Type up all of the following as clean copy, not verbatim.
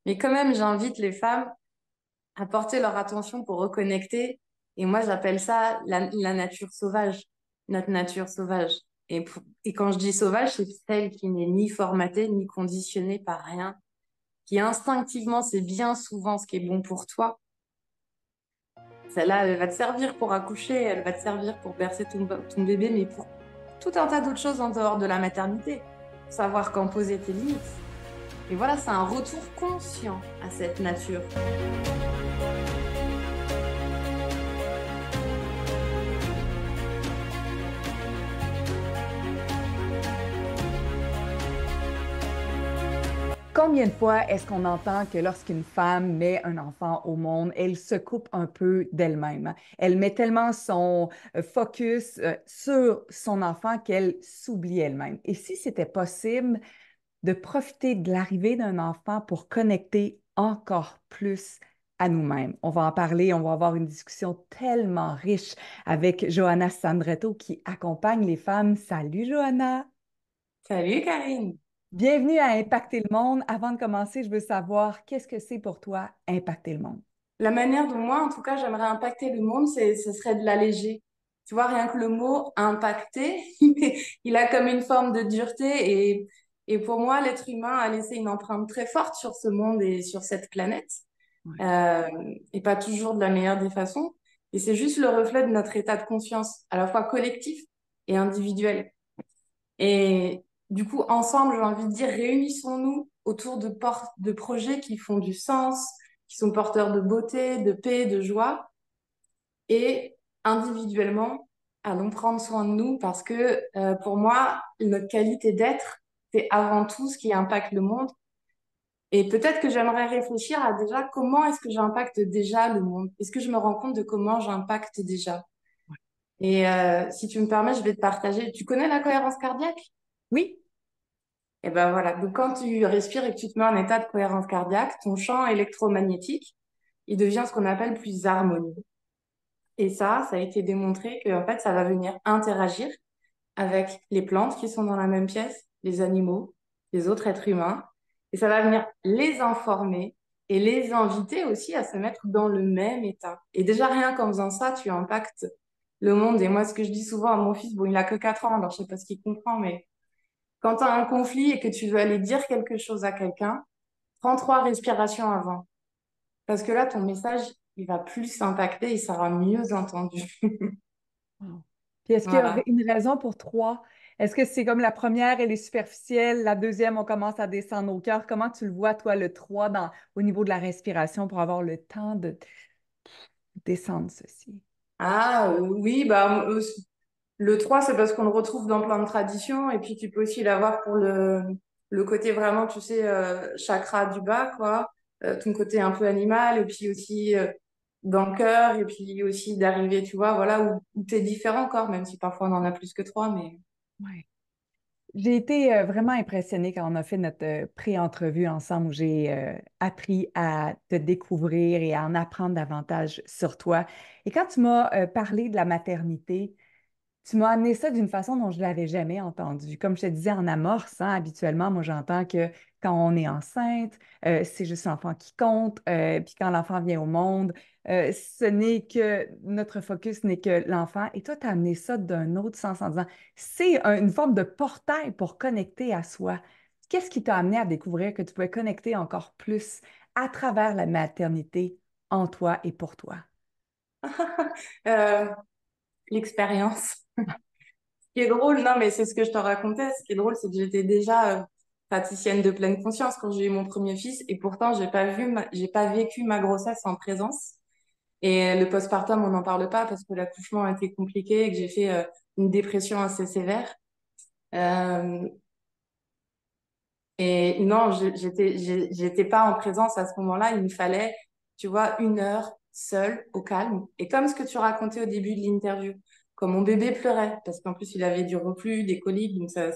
Mais quand même, j'invite les femmes à porter leur attention pour reconnecter. Et moi, j'appelle ça la nature sauvage, notre nature sauvage. Et quand je dis sauvage, c'est celle qui n'est ni formatée, ni conditionnée par rien, qui instinctivement sait bien souvent ce qui est bon pour toi. Celle-là, elle va te servir pour accoucher, elle va te servir pour bercer ton bébé, mais pour tout un tas d'autres choses en dehors de la maternité. Savoir quand poser tes limites. Et voilà, c'est un retour conscient à cette nature. Combien de fois est-ce qu'on entend que lorsqu'une femme met un enfant au monde, elle se coupe un peu d'elle-même? Elle met tellement son focus sur son enfant qu'elle s'oublie elle-même. Et si c'était possible de profiter de l'arrivée d'un enfant pour connecter encore plus à nous-mêmes? On va en parler, on va avoir une discussion tellement riche avec Johanna Sandretto qui accompagne les femmes. Salut Johanna! Salut Karine! Bienvenue à Impacter le monde. Avant de commencer, je veux savoir qu'est-ce que c'est pour toi impacter le monde? La manière dont moi, en tout cas, j'aimerais impacter le monde, ce serait de l'alléger. Tu vois, rien que le mot impacter, il a comme une forme de dureté. Et pour moi, l'être humain a laissé une empreinte très forte sur ce monde et sur cette planète. Ouais. Euh, et pas toujours de la meilleure des façons. Et c'est juste le reflet de notre état de conscience, à la fois collectif et individuel. Et du coup, ensemble, j'ai envie de dire, réunissons-nous autour de projets qui font du sens, qui sont porteurs de beauté, de paix, de joie. Et individuellement, allons prendre soin de nous parce que pour moi, notre qualité d'être, c'est avant tout ce qui impacte le monde. Et peut-être que j'aimerais réfléchir à déjà comment est-ce que j'impacte déjà le monde? Est-ce que je me rends compte de comment j'impacte déjà? Et si tu me permets, je vais te partager. Tu connais la cohérence cardiaque? Oui, Et ben voilà, donc quand tu respires et que tu te mets en état de cohérence cardiaque, ton champ électromagnétique, il devient ce qu'on appelle plus harmonieux. Et ça a été démontré que en fait, ça va venir interagir avec les plantes qui sont dans la même pièce, les animaux, les autres êtres humains, et ça va venir les informer et les inviter aussi à se mettre dans le même état. Et déjà, rien qu'en faisant ça, tu impactes le monde. Et moi, ce que je dis souvent à mon fils, bon, il a que 4 ans, alors je sais pas ce qu'il comprend, mais quand tu as un conflit et que tu veux aller dire quelque chose à quelqu'un, prends 3 respirations avant. Parce que là, ton message, il va plus impacter, il sera mieux entendu. wow. Puis est-ce qu'il y aurait Voilà. une raison pour trois? Est-ce que c'est comme la première, elle est superficielle, la deuxième, on commence à descendre au cœur? Comment tu le vois, toi, le 3 au niveau de la respiration pour avoir le temps de descendre ceci? Ah oui, bah le 3 c'est parce qu'on le retrouve dans plein de traditions. Et puis tu peux aussi l'avoir pour le côté vraiment, tu sais, chakra du bas, quoi. Ton côté un peu animal. Et puis aussi dans le cœur. Et puis aussi d'arriver, tu vois, voilà, où t'es différent encore, même si parfois on en a plus que 3. Mais Ouais. J'ai été vraiment impressionnée quand on a fait notre pré-entrevue ensemble où j'ai appris à te découvrir et à en apprendre davantage sur toi. Et quand tu m'as parlé de la maternité, tu m'as amené ça d'une façon dont je ne l'avais jamais entendu. Comme je te disais en amorce, hein, habituellement, moi j'entends que quand on est enceinte, c'est juste l'enfant qui compte, puis quand l'enfant vient au monde, ce n'est que notre focus n'est que l'enfant. Et toi, tu as amené ça d'un autre sens en disant, c'est une forme de portail pour connecter à soi. Qu'est-ce qui t'a amené à découvrir que tu pouvais connecter encore plus à travers la maternité en toi et pour toi? euh, l'expérience. Ce qui est drôle, non, mais c'est ce que je te racontais. Ce qui est drôle, c'est que j'étais déjà praticienne de pleine conscience quand j'ai eu mon premier fils, et pourtant j'ai pas vécu ma grossesse en présence. Et le postpartum, on n'en parle pas parce que l'accouchement a été compliqué et que j'ai fait une dépression assez sévère. Euh, et non, j'étais pas en présence à ce moment-là. Il me fallait, tu vois, 1 heure seule, au calme. Et comme ce que tu racontais au début de l'interview, comme mon bébé pleurait, parce qu'en plus il avait du reflux, des coliques, donc ça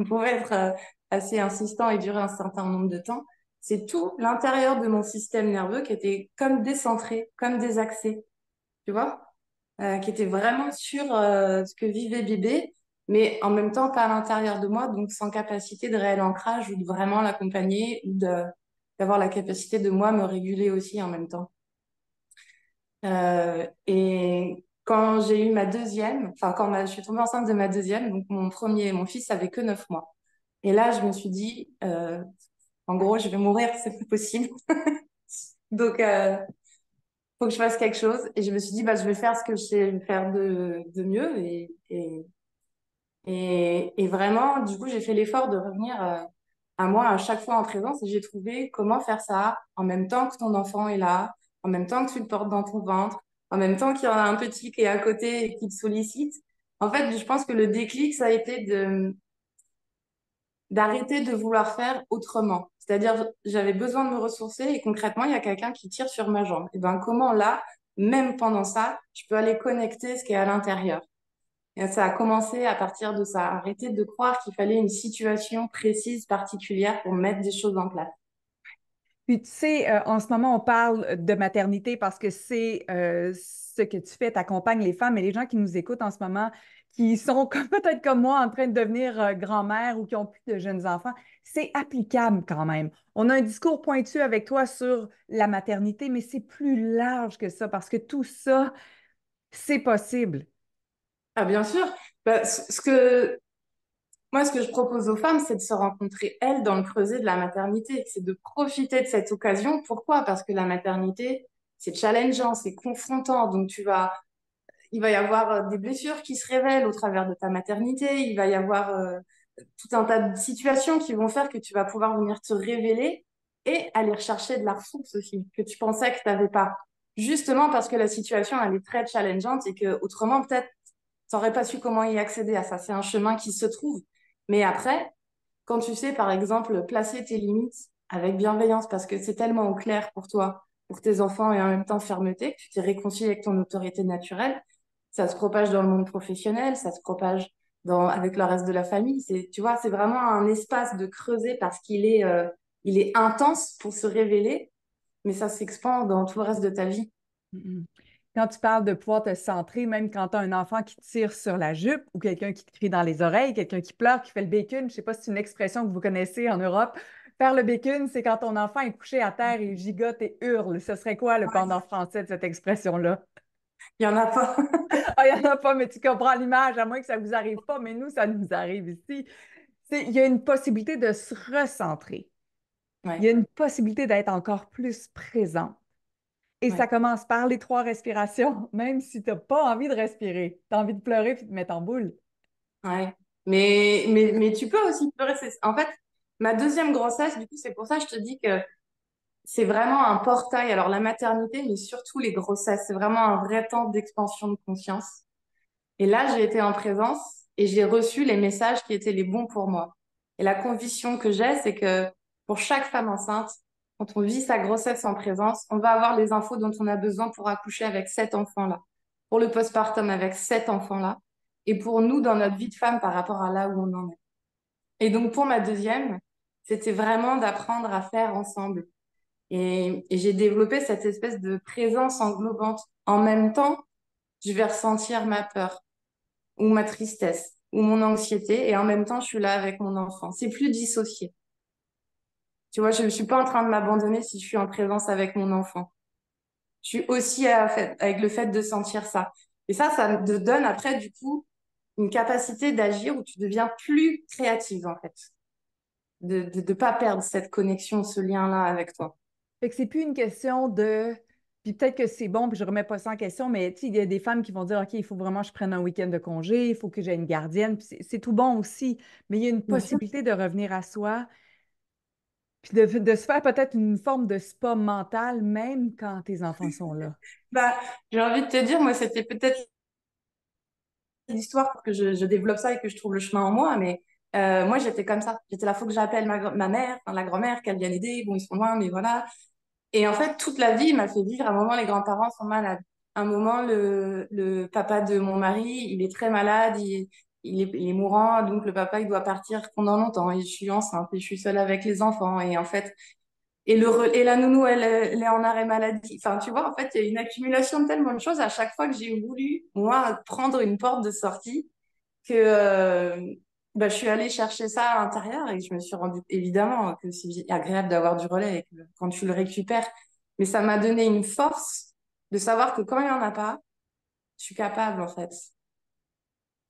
pouvait être assez insistant et durer un certain nombre de temps. C'est tout l'intérieur de mon système nerveux qui était comme décentré, comme désaxé, tu vois? Qui était vraiment sur ce que vivait bébé, mais en même temps pas à l'intérieur de moi, donc sans capacité de réel ancrage ou de vraiment l'accompagner ou de... d'avoir la capacité de moi me réguler aussi en même temps. Et quand j'ai eu ma deuxième, enfin je suis tombée enceinte de ma deuxième, donc mon fils avait que 9 mois. Et là, je me suis dit, en gros, je vais mourir, c'est plus possible. Donc, faut que je fasse quelque chose. Et je me suis dit, bah, je vais faire ce que je sais faire de mieux. Et vraiment, du coup, j'ai fait l'effort de revenir à moi à chaque fois en présence et j'ai trouvé comment faire ça en même temps que ton enfant est là, en même temps que tu le portes dans ton ventre, en même temps qu'il y en a un petit qui est à côté et qui te sollicite. En fait, je pense que le déclic, ça a été d'arrêter de vouloir faire autrement. C'est-à-dire, j'avais besoin de me ressourcer et concrètement, il y a quelqu'un qui tire sur ma jambe. Et ben, comment là, même pendant ça, je peux aller connecter ce qui est à l'intérieur. Et ça a commencé à partir de ça. Arrêter de croire qu'il fallait une situation précise, particulière pour mettre des choses en place. Puis tu sais, en ce moment, on parle de maternité parce que c'est ce que tu fais, tu accompagnes les femmes et les gens qui nous écoutent en ce moment, qui sont peut-être comme moi en train de devenir grand-mère ou qui ont plus de jeunes enfants, c'est applicable quand même. On a un discours pointu avec toi sur la maternité, mais c'est plus large que ça parce que tout ça, c'est possible. Ah, bien sûr. Bah, moi, ce que je propose aux femmes, c'est de se rencontrer, elles, dans le creuset de la maternité. C'est de profiter de cette occasion. Pourquoi? Parce que la maternité, c'est challengeant, c'est confrontant. Donc, il va y avoir des blessures qui se révèlent au travers de ta maternité. Il va y avoir tout un tas de situations qui vont faire que tu vas pouvoir venir te révéler et aller rechercher de la ressource aussi, que tu pensais que tu n'avais pas. Justement parce que la situation, elle est très challengeante et que autrement, peut-être, tu n'aurais pas su comment y accéder à ça. C'est un chemin qui se trouve. Mais après, quand tu sais, par exemple, placer tes limites avec bienveillance, parce que c'est tellement au clair pour toi, pour tes enfants, et en même temps fermeté, que tu t'es réconcilié avec ton autorité naturelle, ça se propage dans le monde professionnel, ça se propage avec le reste de la famille. Tu vois, c'est vraiment un espace de creuser parce il est intense pour se révéler, mais ça s'expand dans tout le reste de ta vie. Mm, mm. Quand tu parles de pouvoir te centrer, même quand tu as un enfant qui tire sur la jupe ou quelqu'un qui te crie dans les oreilles, quelqu'un qui pleure, qui fait le bacon, je ne sais pas si c'est une expression que vous connaissez en Europe. Faire le bacon, c'est quand ton enfant est couché à terre et gigote et hurle. Ce serait quoi le pendant français de cette expression-là? Il y en a pas. Ah, il n'y en a pas, mais tu comprends l'image, à moins que ça ne vous arrive pas, mais nous, ça nous arrive ici. Il y a une possibilité de se recentrer. Il y Ouais, a une possibilité d'être encore plus présent. Et ça ouais, commence par les 3 respirations, même si tu n'as pas envie de respirer. Tu as envie de pleurer puis de te mettre en boule. ouais. Mais tu peux aussi pleurer. En fait, ma deuxième grossesse, du coup, c'est pour ça que je te dis que c'est vraiment un portail. Alors, la maternité, mais surtout les grossesses, c'est vraiment un vrai temps d'expansion de conscience. Et là, j'ai été en présence et j'ai reçu les messages qui étaient les bons pour moi. Et la conviction que j'ai, c'est que pour chaque femme enceinte, quand on vit sa grossesse en présence, on va avoir les infos dont on a besoin pour accoucher avec cet enfant-là, pour le postpartum avec cet enfant-là, et pour nous dans notre vie de femme par rapport à là où on en est. Et donc, pour ma deuxième, c'était vraiment d'apprendre à faire ensemble. Et j'ai développé cette espèce de présence englobante. En même temps, je vais ressentir ma peur ou ma tristesse ou mon anxiété et en même temps, je suis là avec mon enfant. C'est plus dissocié. Tu vois, je ne suis pas en train de m'abandonner si je suis en présence avec mon enfant. Je suis aussi avec le fait de sentir ça. Et ça te donne après, du coup, une capacité d'agir où tu deviens plus créative, en fait. De pas perdre cette connexion, ce lien-là avec toi. Fait que c'est plus une question de. Puis peut-être que c'est bon, puis je remets pas ça en question, mais tu sais, il y a des femmes qui vont dire, OK, il faut vraiment que je prenne un week-end de congé, il faut que j'aie une gardienne, puis c'est tout bon aussi. Mais il y a une Bien sûr. possibilité de revenir à soi, puis de se faire peut-être une forme de spa mental, même quand tes enfants sont là. Bah, j'ai envie de te dire, moi, c'était peut-être l'histoire pour que je développe ça et que je trouve le chemin en moi, mais moi, j'étais comme ça. J'étais là, faut que j'appelle ma mère, enfin, la grand-mère, qu'elle vienne aider. Bon, ils sont loin, mais voilà. Et en fait, toute la vie, il m'a fait vivre. À un moment, les grands-parents sont malades. À un moment, le papa de mon mari, il est très malade, il est mourant, donc le papa, il doit partir pendant longtemps. Et je suis enceinte et je suis seule avec les enfants. Et en fait, et la nounou, elle est en arrêt maladie. Enfin, tu vois, en fait, il y a une accumulation de tellement de choses à chaque fois que j'ai voulu, moi, prendre une porte de sortie que Bah, je suis allée chercher ça à l'intérieur et je me suis rendu évidemment que c'est agréable d'avoir du relais et que quand tu le récupères, mais ça m'a donné une force de savoir que quand il n'y en a pas, je suis capable en fait.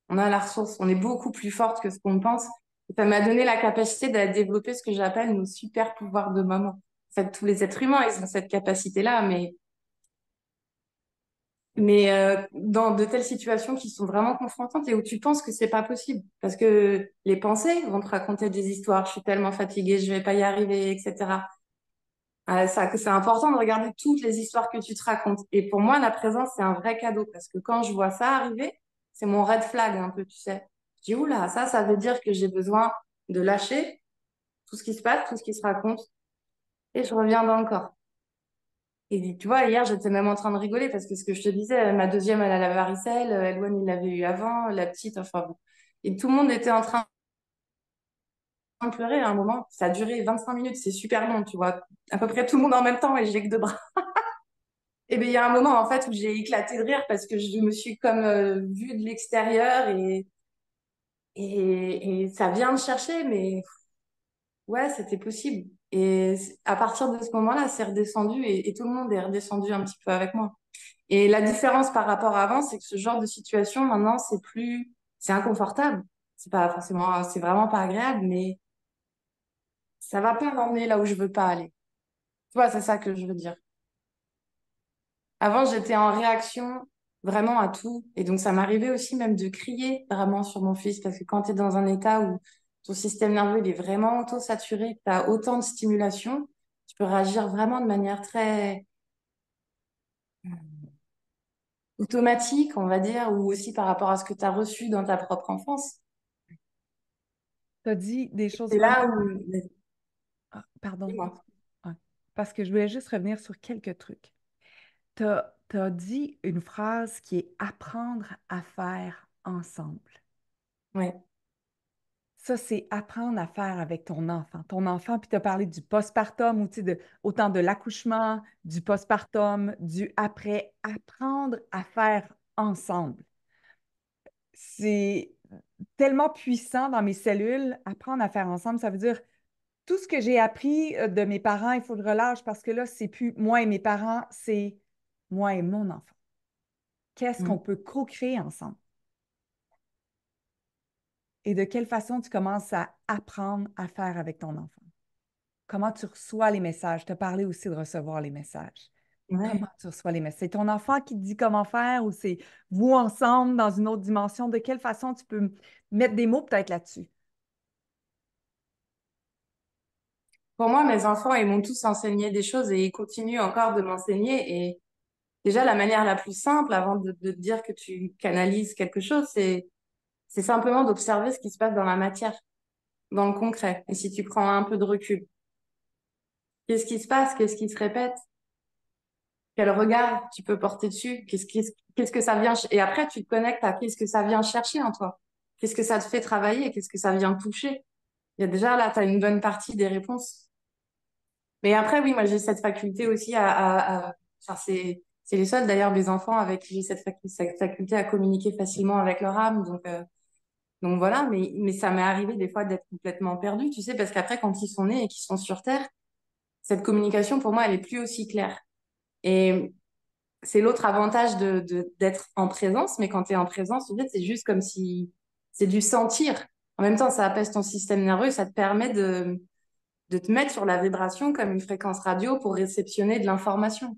On a la ressource, on est beaucoup plus forte que ce qu'on pense. Et ça m'a donné la capacité de développer ce que j'appelle nos super pouvoirs de maman. En fait, tous les êtres humains, ils ont cette capacité-là, mais dans de telles situations qui sont vraiment confrontantes et où tu penses que c'est pas possible. Parce que les pensées vont te raconter des histoires. Je suis tellement fatiguée, je vais pas y arriver, etc. Ça, que c'est important de regarder toutes les histoires que tu te racontes. Et pour moi, la présence, c'est un vrai cadeau. Parce que quand je vois ça arriver, c'est mon red flag un peu, tu sais. Je dis, oula, ça veut dire que j'ai besoin de lâcher tout ce qui se passe, tout ce qui se raconte. Et je reviens dans le corps. Et tu vois, hier, j'étais même en train de rigoler parce que ce que je te disais, ma deuxième, elle a la varicelle, Eloane, il l'avait eu avant, la petite, enfin bon. Et tout le monde était en train de pleurer à un moment. Ça a duré 25 minutes, c'est super long, tu vois. À peu près tout le monde en même temps et j'ai que deux bras. Et bien, il y a un moment, en fait, où j'ai éclaté de rire parce que je me suis comme vue de l'extérieur et ça vient me chercher, mais ouais, c'était possible. Et à partir de ce moment-là, c'est redescendu et tout le monde est redescendu un petit peu avec moi. Et la différence par rapport à avant, c'est que ce genre de situation, maintenant, c'est inconfortable. C'est pas forcément, c'est vraiment pas agréable, mais ça va pas m'emmener là où je veux pas aller. Tu vois, c'est ça que je veux dire. Avant, j'étais en réaction vraiment à tout. Et donc, ça m'arrivait aussi même de crier vraiment sur mon fils parce que quand tu es dans un état où ton système nerveux il est vraiment auto-saturé, tu as autant de stimulation, tu peux réagir vraiment de manière très automatique, on va dire, ou aussi par rapport à ce que tu as reçu dans ta propre enfance. Tu as dit des choses C'est vraiment... là où, Ah, pardon. dis-moi. Ouais. Parce que je voulais juste revenir sur quelques trucs. Tu as dit une phrase qui est apprendre à faire ensemble. Ouais. Ça, c'est apprendre à faire avec ton enfant. Ton enfant, puis tu as parlé du postpartum, ou tu sais, autant de l'accouchement, du postpartum, du après. Apprendre à faire ensemble. C'est tellement puissant dans mes cellules. Apprendre à faire ensemble, ça veut dire tout ce que j'ai appris de mes parents, il faut le relâche parce que là, c'est plus moi et mes parents, c'est moi et mon enfant. Qu'est-ce qu'on Mm. peut co-créer ensemble? Et de quelle façon tu commences à apprendre à faire avec ton enfant? Comment tu reçois les messages? Tu as parlé aussi de recevoir les messages. Comment Ouais. tu reçois les messages? C'est ton enfant qui te dit comment faire ou c'est vous ensemble dans une autre dimension? De quelle façon tu peux mettre des mots peut-être là-dessus? Pour moi, mes enfants, ils m'ont tous enseigné des choses et ils continuent encore de m'enseigner. Et déjà, la manière la plus simple, avant de te dire que tu canalises quelque chose, c'est simplement d'observer ce qui se passe dans la matière, dans le concret. Et si tu prends un peu de recul, qu'est-ce qui se passe? Qu'est-ce qui se répète? Quel regard tu peux porter dessus? Qu'est-ce que ça vient? Et après, tu te connectes à qu'est-ce que ça vient chercher en toi? Qu'est-ce que ça te fait travailler? Qu'est-ce que ça vient toucher? Il y a déjà là, tu as une bonne partie des réponses. Mais après, oui, moi, j'ai cette faculté aussi enfin, c'est les seuls, d'ailleurs, mes enfants avec qui j'ai cette faculté à communiquer facilement avec leur âme. Donc voilà, mais ça m'est arrivé des fois d'être complètement perdue, tu sais, parce qu'après, quand ils sont nés et qu'ils sont sur Terre, cette communication, pour moi, elle est plus aussi claire. Et c'est l'autre avantage d'être en présence, mais quand tu es en présence, en fait, c'est juste comme si c'est du sentir. En même temps, ça apaise ton système nerveux, ça te permet de te mettre sur la vibration comme une fréquence radio pour réceptionner de l'information.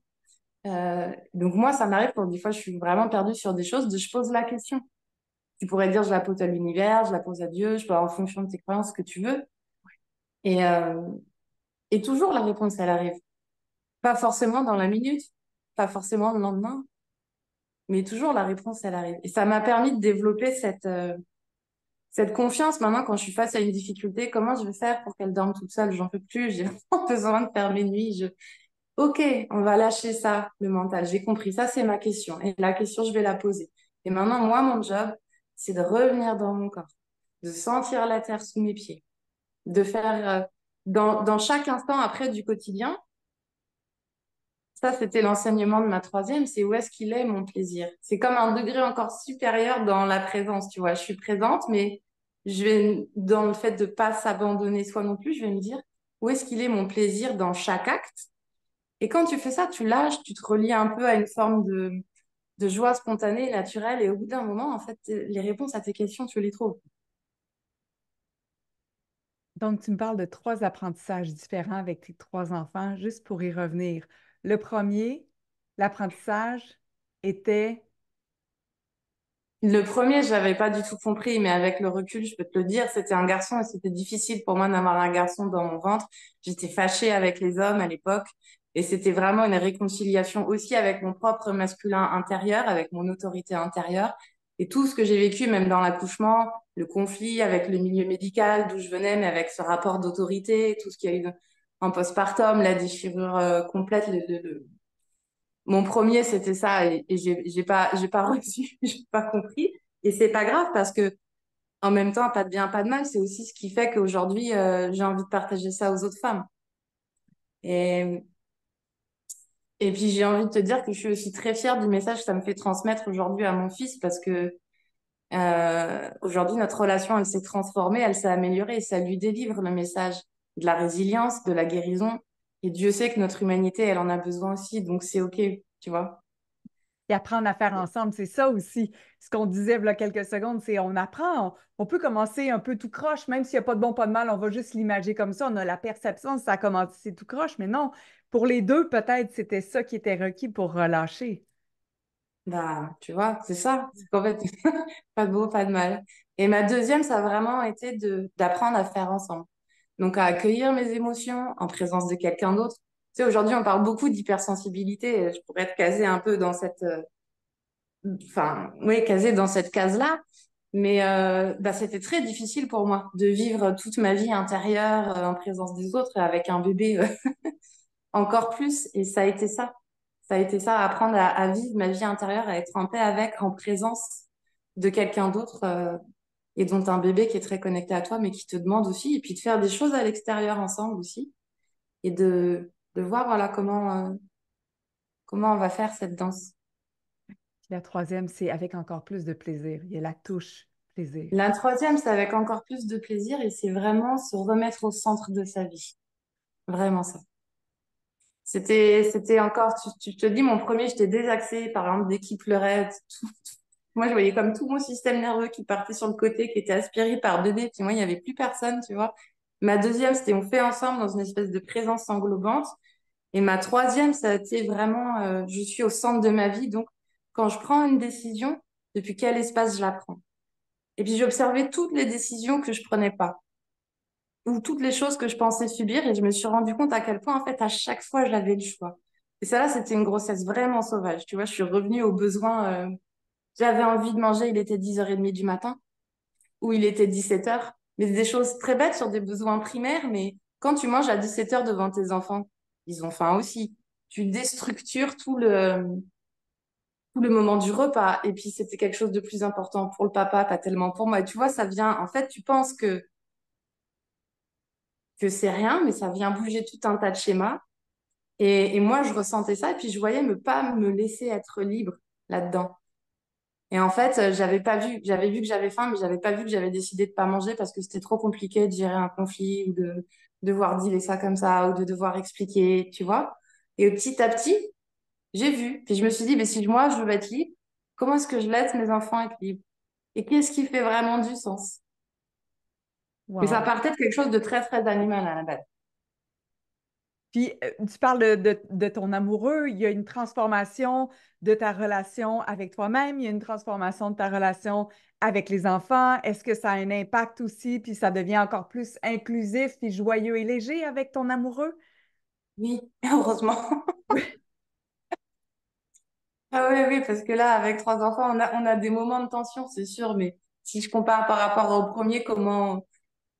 Donc moi, ça m'arrive quand des fois je suis vraiment perdue sur des choses, je pose la question. Tu pourrais dire je la pose à l'univers, je la pose à Dieu, je peux en fonction de tes croyances, ce que tu veux. Et, euh, et toujours la réponse, elle arrive. Pas forcément dans la minute, pas forcément le lendemain, mais toujours la réponse, elle arrive. Et ça m'a permis de développer cette confiance maintenant quand je suis face à une difficulté. Comment je vais faire pour qu'elle dorme toute seule? J'en peux plus, j'ai vraiment besoin de faire mes nuits. Ok, on va lâcher ça, le mental. J'ai compris, ça c'est ma question. Et la question, je vais la poser. Et maintenant, moi, mon job, c'est de revenir dans mon corps, de sentir la terre sous mes pieds, de faire dans chaque instant après du quotidien. Ça, c'était l'enseignement de ma troisième, c'est où est-ce qu'il est mon plaisir. C'est comme un degré encore supérieur dans la présence, tu vois. Je suis présente, mais je vais, dans le fait de pas s'abandonner soi non plus, je vais me dire, où est-ce qu'il est mon plaisir dans chaque acte? Et quand tu fais ça, tu lâches, tu te relies un peu à une forme de joie spontanée, naturelle, et au bout d'un moment, en fait, les réponses à tes questions, tu les trouves. Donc, tu me parles de trois apprentissages différents avec tes trois enfants, juste pour y revenir. Le premier, l'apprentissage était, Le premier, j'avais pas du tout compris, mais avec le recul, je peux te le dire, c'était un garçon et c'était difficile pour moi d'avoir un garçon dans mon ventre. J'étais fâchée avec les hommes à l'époque et c'était vraiment une réconciliation aussi avec mon propre masculin intérieur, avec mon autorité intérieure et tout ce que j'ai vécu, même dans l'accouchement, le conflit avec le milieu médical d'où je venais, mais avec ce rapport d'autorité, tout ce qu'il y a eu en postpartum, la déchirure complète, mon premier, c'était ça, et j'ai pas reçu, j'ai pas compris. Et c'est pas grave parce que, en même temps, pas de bien, pas de mal, c'est aussi ce qui fait qu'aujourd'hui, j'ai envie de partager ça aux autres femmes. Et, et puis, j'ai envie de te dire que je suis aussi très fière du message que ça me fait transmettre aujourd'hui à mon fils parce que, aujourd'hui, notre relation, elle s'est transformée, elle s'est améliorée et ça lui délivre le message de la résilience, de la guérison. Et Dieu sait que notre humanité, elle en a besoin aussi, donc c'est OK, tu vois. et apprendre à faire ensemble. C'est ça aussi. Ce qu'on disait il y a quelques secondes, c'est on apprend, on peut commencer un peu tout croche, même s'il n'y a pas de bon, pas de mal, on va juste l'imager comme ça. On a la perception, ça a commencé tout croche, mais non, pour les deux, peut-être c'était ça qui était requis pour relâcher. Bah, tu vois, c'est ça. C'est qu'en fait, pas de beau, pas de mal. Et ma deuxième, ça a vraiment été d'apprendre à faire ensemble. Donc, à accueillir mes émotions en présence de quelqu'un d'autre. Tu sais, aujourd'hui, on parle beaucoup d'hypersensibilité. Et je pourrais être casée un peu dans cette, enfin, oui, casée dans cette case-là. Mais bah, c'était très difficile pour moi de vivre toute ma vie intérieure en présence des autres et avec un bébé encore plus. Et ça a été ça. Ça a été ça, apprendre à vivre ma vie intérieure, à être en paix avec, en présence de quelqu'un d'autre et dont un bébé qui est très connecté à toi, mais qui te demande aussi, et puis de faire des choses à l'extérieur ensemble aussi, et de voir voilà comment on va faire cette danse. Puis la troisième, c'est avec encore plus de plaisir. Il y a la touche plaisir. La troisième, c'est avec encore plus de plaisir, et c'est vraiment se remettre au centre de sa vie. Vraiment ça. C'était encore, tu te dis, mon premier, j'étais désaxée, par exemple, dès qu'il pleurait, moi, je voyais comme tout mon système nerveux qui partait sur le côté, qui était aspiré par bébé. Puis moi, il n'y avait plus personne, tu vois. Ma deuxième, c'était on fait ensemble dans une espèce de présence englobante. Et ma troisième, ça a été vraiment, je suis au centre de ma vie. Donc, quand je prends une décision, depuis quel espace je la prends? Et puis, j'observais toutes les décisions que je prenais pas ou toutes les choses que je pensais subir. Et je me suis rendu compte à quel point, en fait, à chaque fois, j'avais le choix. Et ça, là, c'était une grossesse vraiment sauvage. Tu vois, je suis revenue aux besoins. J'avais envie de manger, il était 10h30 du matin ou il était 17h. Mais des choses très bêtes sur des besoins primaires. Mais quand tu manges à 17h devant tes enfants, ils ont faim aussi. Tu déstructures tout le moment du repas. Et puis, c'était quelque chose de plus important pour le papa, pas tellement pour moi. Et tu vois, ça vient, en fait, tu penses que c'est rien, mais ça vient bouger tout un tas de schémas. Et moi, je ressentais ça. Et puis, je voyais pas me laisser être libre là-dedans. Et en fait, j'avais vu que j'avais faim, mais j'avais pas vu que j'avais décidé de pas manger parce que c'était trop compliqué de gérer un conflit ou de devoir dealer ça comme ça ou de devoir expliquer, tu vois. Et petit à petit, j'ai vu. Puis je me suis dit, mais si moi, je veux être libre, comment est-ce que je laisse mes enfants être libres? Et qu'est-ce qui fait vraiment du sens? Mais ça Wow. partait de quelque chose de très, très animal à la base. Puis, tu parles de ton amoureux, il y a une transformation de ta relation avec toi-même, il y a une transformation de ta relation avec les enfants. Est-ce que ça a un impact aussi, puis ça devient encore plus inclusif, puis joyeux et léger avec ton amoureux? Oui, heureusement. Ah oui, oui, parce que là, avec trois enfants, on a des moments de tension, c'est sûr, mais si je compare par rapport au premier, comment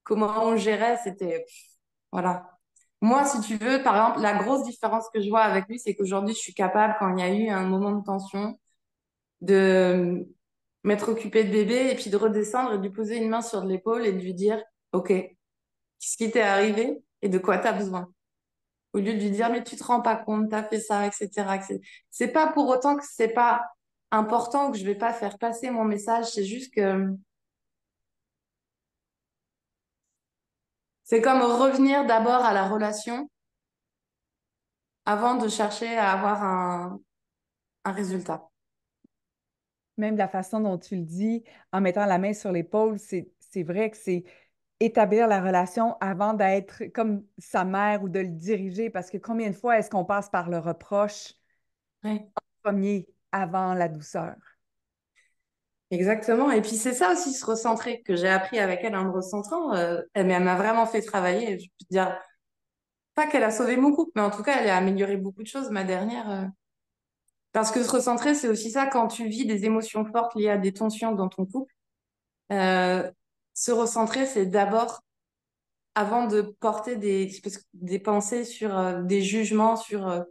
on gérait, c'était, voilà. Moi, si tu veux, par exemple, la grosse différence que je vois avec lui, c'est qu'aujourd'hui, je suis capable, quand il y a eu un moment de tension, de m'être occupée de bébé et puis de redescendre et de lui poser une main sur l'épaule et de lui dire, OK, qu'est-ce qui t'est arrivé et de quoi t'as besoin? Au lieu de lui dire, mais tu te rends pas compte, t'as fait ça, etc., etc. C'est pas pour autant que c'est pas important, que je vais pas faire passer mon message, c'est juste que C'est comme revenir d'abord à la relation avant de chercher à avoir un résultat. Même la façon dont tu le dis, en mettant la main sur l'épaule, c'est vrai que c'est établir la relation avant d'être comme sa mère ou de le diriger, parce que combien de fois est-ce qu'on passe par le reproche Ouais. premier avant la douceur? Exactement. Et puis c'est ça aussi, se recentrer, que j'ai appris avec elle en me recentrant. Elle m'a vraiment fait travailler. Je peux te dire, pas qu'elle a sauvé mon couple, mais en tout cas, elle a amélioré beaucoup de choses, ma dernière. Parce que se recentrer, c'est aussi ça, quand tu vis des émotions fortes liées à des tensions dans ton couple. euh, Se recentrer, c'est d'abord, avant de porter des pensées sur des jugements sur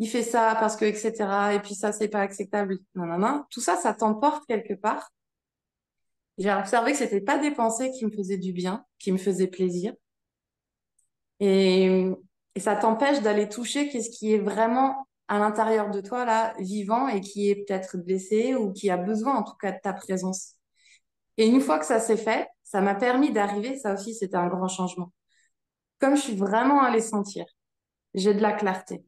il fait ça parce que, etc. Et puis ça, c'est pas acceptable. Non, non, non. Tout ça, ça t'emporte quelque part. J'ai observé que c'était pas des pensées qui me faisaient du bien, qui me faisaient plaisir. Et, et ça t'empêche d'aller toucher qu'est-ce qui est vraiment à l'intérieur de toi, là, vivant et qui est peut-être blessé ou qui a besoin, en tout cas, de ta présence. Et une fois que ça s'est fait, ça m'a permis d'arriver, ça aussi, c'était un grand changement. Comme je suis vraiment allée sentir, j'ai de la clarté.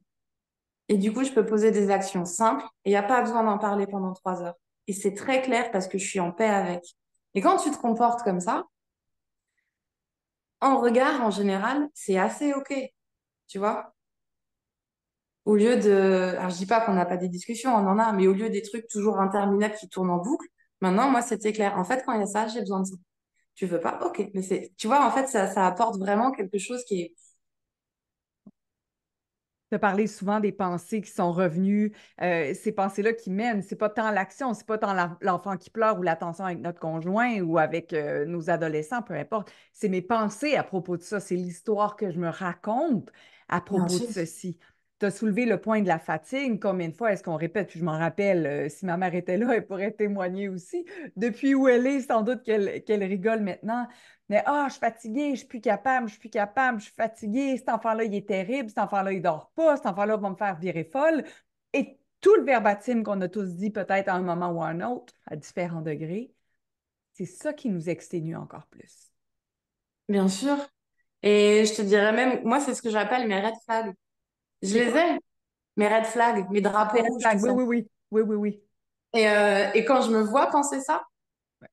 Et du coup, je peux poser des actions simples et il n'y a pas besoin d'en parler pendant 3 heures. Et c'est très clair parce que je suis en paix avec. Et quand tu te comportes comme ça, en regard, en général, c'est assez OK, tu vois. Au lieu de... Alors, je dis pas qu'on n'a pas des discussions, on en a, mais au lieu des trucs toujours interminables qui tournent en boucle, maintenant, moi, c'était clair. En fait, quand il y a ça, j'ai besoin de ça. Tu veux pas? OK. Mais c'est... Tu vois, en fait, ça apporte vraiment quelque chose qui est... Tu as parlé souvent des pensées qui sont revenues, ces pensées-là qui mènent. C'est pas tant l'action, c'est pas tant l'enfant qui pleure ou l'attention avec notre conjoint ou avec nos adolescents, peu importe. C'est mes pensées à propos de ça. C'est l'histoire que je me raconte à Bien propos de sûr. ceci. Tu as soulevé le point de la fatigue. Combien de fois est-ce qu'on répète? Puis je m'en rappelle, si ma mère était là, elle pourrait témoigner aussi. Depuis où elle est, sans doute qu'elle rigole maintenant. Mais je suis fatiguée, je suis plus capable, je suis plus capable, je suis fatiguée, cet enfant-là, il est terrible, cet enfant-là, il dort pas, cet enfant-là va me faire virer folle. Et tout le verbatim qu'on a tous dit peut-être à un moment ou à un autre, à différents degrés, c'est ça qui nous exténue encore plus. Bien sûr. Et je te dirais même, moi, c'est ce que j'appelle mes red flags. Je C'est les quoi? ai, mes red flags, mes Ah, drapeaux les red rouges, tout flags. Oui, ça. oui, oui. Oui, oui, oui. Et quand je me vois penser ça, Ouais,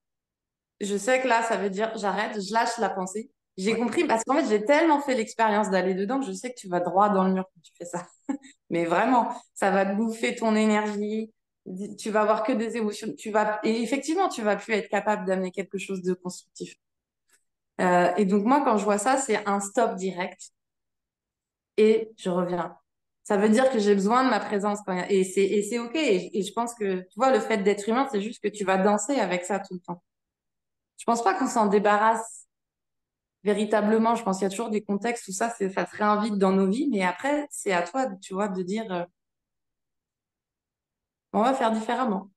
je sais que là, ça veut dire j'arrête, je lâche la pensée. J'ai ouais. compris parce qu'en fait, j'ai tellement fait l'expérience d'aller dedans que je sais que tu vas droit dans le mur quand tu fais ça. Mais vraiment, ça va te bouffer ton énergie. Tu vas avoir que des émotions. Et effectivement, tu vas plus être capable d'amener quelque chose de constructif. Et donc, moi, quand je vois ça, c'est un stop direct et je reviens. Ça veut dire que j'ai besoin de ma présence et c'est OK. Et je pense que, tu vois, le fait d'être humain, c'est juste que tu vas danser avec ça tout le temps. Je pense pas qu'on s'en débarrasse véritablement. Je pense qu'il y a toujours des contextes où ça se réinvite dans nos vies. Mais après, c'est à toi, tu vois, de dire, on va faire différemment.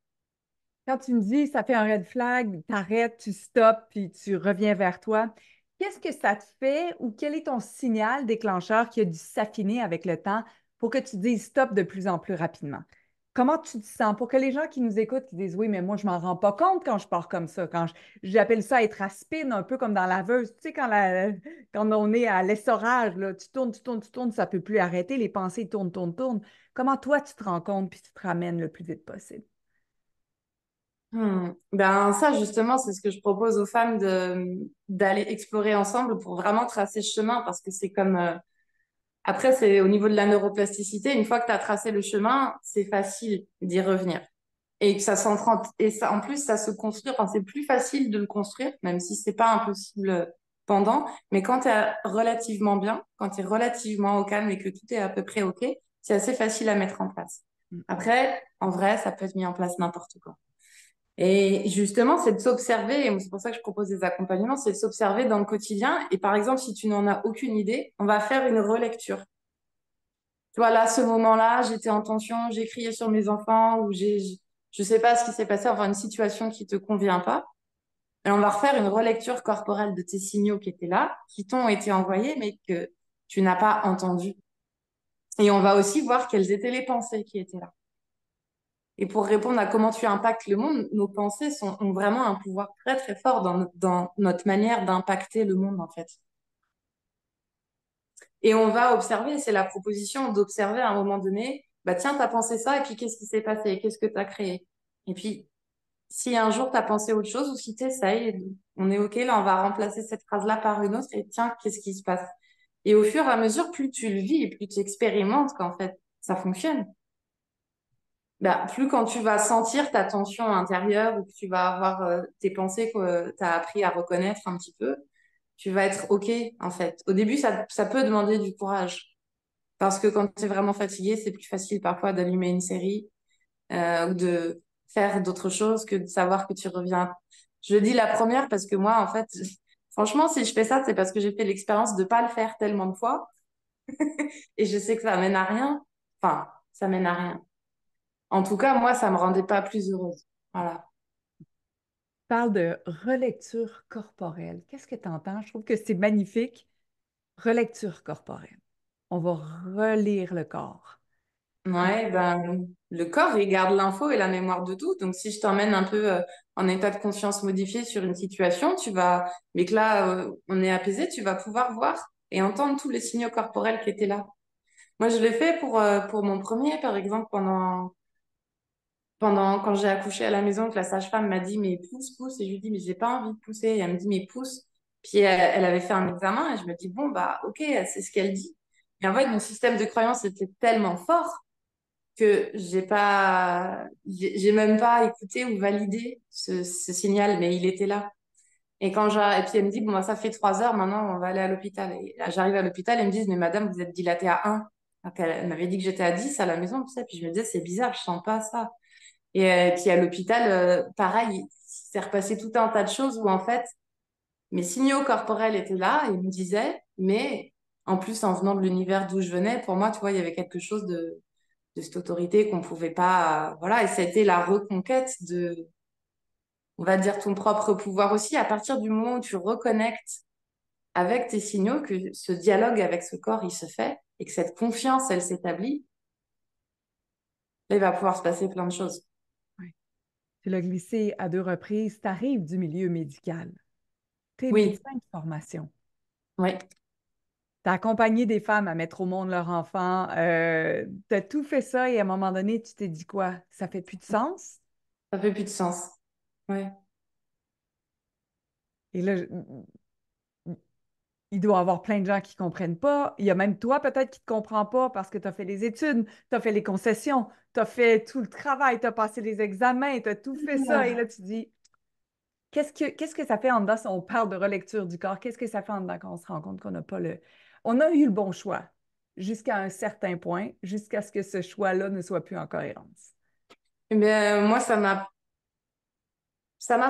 Quand tu me dis ça fait un red flag, t'arrêtes, tu stops, puis tu reviens vers toi, qu'est-ce que ça te fait ou quel est ton signal déclencheur qui a dû s'affiner avec le temps pour que tu dises stop de plus en plus rapidement? Comment tu te sens pour que les gens qui nous écoutent, qui disent oui, mais moi, je m'en rends pas compte quand je pars comme ça, j'appelle ça être à spin, un peu comme dans la laveuse. Tu sais, quand on est à l'essorage, là, tu tournes, tu tournes, tu tournes, ça peut plus arrêter, les pensées tournent, tournent, tournent. Comment toi, tu te rends compte puis tu te ramènes le plus vite possible? Ben ça justement c'est ce que je propose aux femmes d'aller explorer ensemble pour vraiment tracer ce chemin parce que c'est comme après c'est au niveau de la neuroplasticité une fois que tu as tracé le chemin c'est facile d'y revenir et que ça s'entre et ça en plus ça se construit enfin c'est plus facile de le construire même si c'est pas impossible pendant mais quand tu es relativement bien quand tu es relativement au calme et que tout est à peu près OK c'est assez facile à mettre en place après en vrai ça peut être mis en place n'importe quoi. Et justement, c'est de s'observer, et c'est pour ça que je propose des accompagnements, c'est de s'observer dans le quotidien. Et par exemple, si tu n'en as aucune idée, on va faire une relecture. Tu vois, là, ce moment-là, j'étais en tension, j'ai crié sur mes enfants, ou je sais pas ce qui s'est passé, enfin, une situation qui te convient pas. Et on va refaire une relecture corporelle de tes signaux qui étaient là, qui t'ont été envoyés, mais que tu n'as pas entendu. Et on va aussi voir quelles étaient les pensées qui étaient là. Et pour répondre à comment tu impactes le monde, nos pensées ont vraiment un pouvoir très très fort dans notre manière d'impacter le monde en fait. Et on va observer, c'est la proposition d'observer à un moment donné, bah tiens, t'as pensé ça, et puis qu'est-ce qui s'est passé? Qu'est-ce que t'as créé? Et puis, si un jour t'as pensé autre chose, ou si t'essayes, on est OK, là, on va remplacer cette phrase-là par une autre, et tiens, qu'est-ce qui se passe? Et au fur et à mesure, plus tu le vis, et plus tu expérimentes qu'en fait, ça fonctionne. Bah, plus quand tu vas sentir ta tension intérieure, ou que tu vas avoir tes pensées que tu as appris à reconnaître un petit peu, tu vas être OK, en fait. Au début, ça peut demander du courage. Parce que quand tu es vraiment fatigué, c'est plus facile parfois d'allumer une série ou de faire d'autres choses que de savoir que tu reviens. Je dis la première parce que moi, en fait, franchement, si je fais ça, c'est parce que j'ai fait l'expérience de pas le faire tellement de fois et je sais que ça mène à rien. Enfin, ça mène à rien. En tout cas, moi, ça me rendait pas plus heureuse. Voilà. Parle de relecture corporelle. Qu'est-ce que tu entends? Je trouve que c'est magnifique. Relecture corporelle. On va relire le corps. Ouais, ben, le corps, il garde l'info et la mémoire de tout. Donc, si je t'emmène un peu en état de conscience modifié sur une situation, mais que là, on est apaisé, tu vas pouvoir voir et entendre tous les signaux corporels qui étaient là. Moi, je l'ai fait pour mon premier, par exemple, quand j'ai accouché à la maison, que la sage-femme m'a dit, mais pousse, pousse. Et je lui dis, mais j'ai pas envie de pousser. Et elle me dit, mais pousse. Puis elle avait fait un examen et je me dis, bon, bah, ok, c'est ce qu'elle dit. Et en fait, mon système de croyance était tellement fort que j'ai même pas écouté ou validé ce signal, mais il était là. Et puis elle me dit, bon, bah, ça fait 3 heures, maintenant on va aller à l'hôpital. Et là, j'arrive à l'hôpital, ils me disent, mais madame, vous êtes dilatée à 1. Donc elle m'avait dit que j'étais à 10 à la maison, tu sais. Puis je me disais, c'est bizarre, je sens pas ça. Et puis à l'hôpital, pareil, il s'est repassé tout un tas de choses où en fait, mes signaux corporels étaient là et ils me disaient, mais en plus, en venant de l'univers d'où je venais, pour moi, tu vois, il y avait quelque chose de cette autorité qu'on pouvait pas, voilà, et ça a été la reconquête on va dire, ton propre pouvoir aussi, à partir du moment où tu reconnectes avec tes signaux, que ce dialogue avec ce corps, il se fait, et que cette confiance, elle s'établit, là, il va pouvoir se passer plein de choses. Ouais. Tu l'as glissé à 2 reprises. Tu arrives du milieu médical. Tu es Oui, médecin de formation. oui, Tu as accompagné des femmes à mettre au monde leur enfant. Tu as tout fait ça et à un moment donné, tu t'es dit quoi? Ça fait plus de sens? ça fait plus de sens. Ouais. Et là, il doit y avoir plein de gens qui ne comprennent pas. Il y a même toi peut-être qui ne te comprends pas parce que tu as fait les études, tu as fait les concessions, tu as fait tout le travail, tu as passé les examens, tu as tout fait ça. Et là, tu dis, qu'est-ce que ça fait en dedans si on parle de relecture du corps? Qu'est-ce que ça fait en dedans quand on se rend compte qu'on n'a pas le... On a eu le bon choix jusqu'à un certain point, jusqu'à ce que ce choix-là ne soit plus en cohérence. Eh bien, moi, ça m'a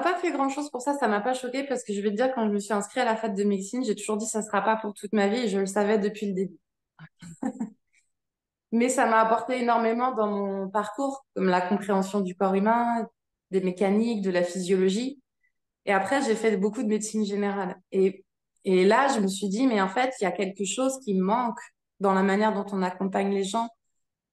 pas fait grand-chose pour ça m'a pas choqué parce que je vais te dire, quand je me suis inscrite à la fac de médecine, j'ai toujours dit ça sera pas pour toute ma vie et je le savais depuis le début. OK. Mais ça m'a apporté énormément dans mon parcours, comme la compréhension du corps humain, des mécaniques, de la physiologie. Et après, j'ai fait beaucoup de médecine générale. Et là, je me suis dit, mais en fait, il y a quelque chose qui me manque dans la manière dont on accompagne les gens.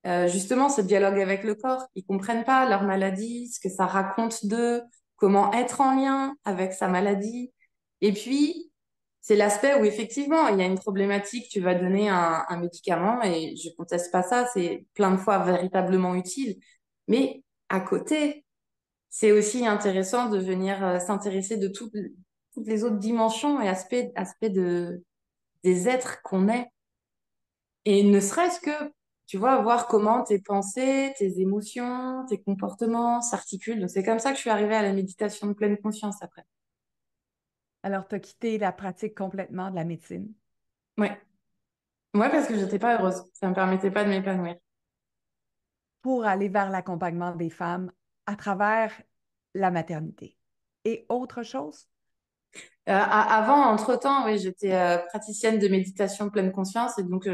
Justement, ce dialogue avec le corps. Ils comprennent pas leur maladie, ce que ça raconte d'eux, comment être en lien avec sa maladie. Et puis, c'est l'aspect où effectivement, il y a une problématique, tu vas donner un médicament et je conteste pas ça, c'est plein de fois véritablement utile. Mais à côté, c'est aussi intéressant de venir s'intéresser de toutes les autres dimensions et aspects des êtres qu'on est. Et ne serait-ce que, tu vois, voir comment tes pensées, tes émotions, tes comportements s'articulent. Donc, c'est comme ça que je suis arrivée à la méditation de pleine conscience après. Alors, tu as quitté la pratique complètement de la médecine Ouais. Ouais, parce que j'étais pas heureuse. Ça me permettait pas de m'épanouir. pour aller vers l'accompagnement des femmes à travers la maternité. Et autre chose? Avant, entre-temps, oui, j'étais praticienne de méditation de pleine conscience. Et donc,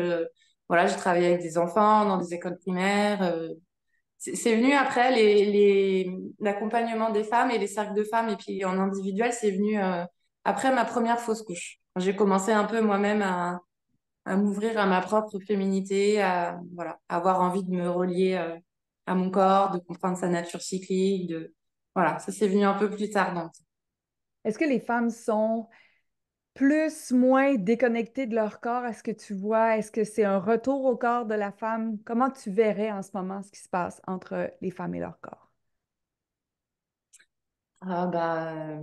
voilà, j'ai travaillé avec des enfants dans des écoles primaires. C'est venu après l'accompagnement des femmes et les cercles de femmes. Et puis, en individuel, c'est venu après ma première fausse couche. J'ai commencé un peu moi-même à m'ouvrir à ma propre féminité, voilà, à avoir envie de me relier à mon corps, de comprendre sa nature cyclique. Voilà, ça c'est venu un peu plus tard. Donc. Est-ce que les femmes sont plus, moins déconnectés de leur corps? Est-ce que tu vois, est-ce que c'est un retour au corps de la femme? Comment tu verrais en ce moment ce qui se passe entre les femmes et leur corps? Ah bah,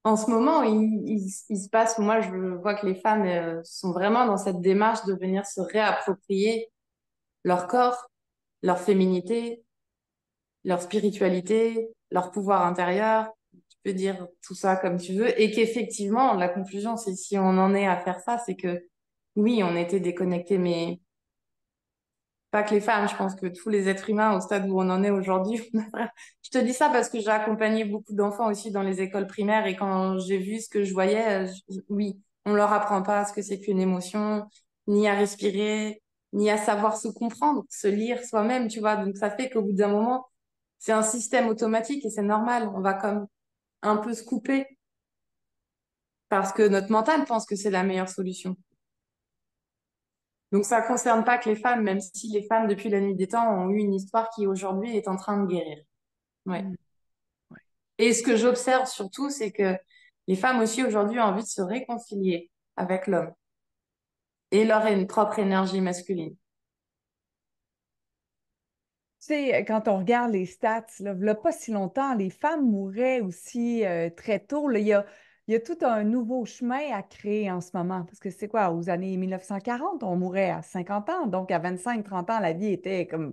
en ce moment, il se passe, moi je vois que les femmes sont vraiment dans cette démarche de venir se réapproprier leur corps, leur féminité, leur spiritualité, leur pouvoir intérieur. Tu peux dire tout ça comme tu veux. Et qu'effectivement, la conclusion, c'est si on en est à faire ça, c'est que oui, on était déconnectés, mais pas que les femmes, je pense que tous les êtres humains au stade où on en est aujourd'hui. Je te dis ça parce que j'ai accompagné beaucoup d'enfants aussi dans les écoles primaires et quand j'ai vu ce que je voyais, oui, on leur apprend pas ce que c'est qu'une émotion, ni à respirer, ni à savoir se comprendre, se lire soi-même, tu vois. Donc ça fait qu'au bout d'un moment, c'est un système automatique et c'est normal. On va comme un peu se couper parce que notre mental pense que c'est la meilleure solution. Donc ça concerne pas que les femmes, même si les femmes depuis la nuit des temps ont eu une histoire qui aujourd'hui est en train de guérir. Ouais. Hmm, ouais. Et ce que j'observe surtout, c'est que les femmes aussi aujourd'hui ont envie de se réconcilier avec l'homme et leur propre énergie masculine. Tu sais, quand on regarde les stats, là, v'là pas si longtemps, les femmes mouraient aussi très tôt. Là. Il y a tout un nouveau chemin à créer en ce moment. Parce que c'est quoi, aux années 1940, on mourait à 50 ans. Donc, à 25, 30 ans, la vie était comme,